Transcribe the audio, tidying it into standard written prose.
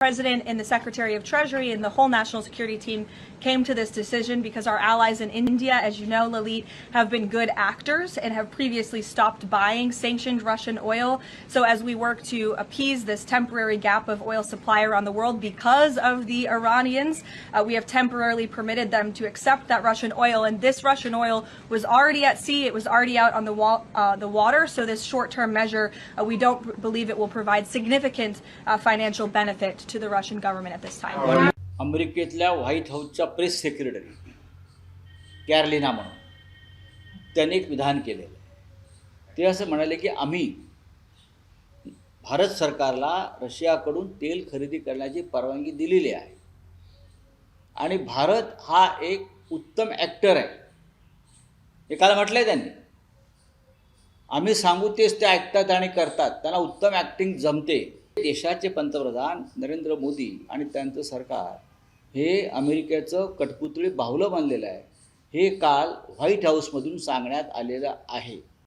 President and the Secretary of Treasury and the whole national security team came to this decision because our allies in India, as you know, Lalit, have been good actors and have previously stopped buying sanctioned Russian oil. So as we work to appease this temporary gap of oil supply around the world because of the Iranians, we have temporarily permitted them to accept that Russian oil. And this Russian oil was already at sea. It was already out on the water. So this short-term measure, we don't believe it will provide significant financial benefit to the Russian government at this time. अमेरिकेतल्या white हाऊसच्या press secretary Carolina म्हणून त्यांनी एक विधान केलेलं आहे. ते असं म्हणाले की आम्ही भारत सरकारला रशियाकडून तेल खरेदी करण्याची परवानगी दिलेली आहे आणि भारत हा एक उत्तम ॲक्टर आहे हे काल म्हटलंय त्यांनी. आम्ही सांगू तेच ते ऐकतात आणि करतात. त्यांना उत्तम ॲक्टिंग जमते. देशाचे पंतप्रधान नरेंद्र मोदी आणि त्यांचं सरकार हे अमेरिकेचं कठपुतळी बाहुलं बनलेलं आहे हे काल व्हाईट हाऊसमधून सांगण्यात आलेलं आहे.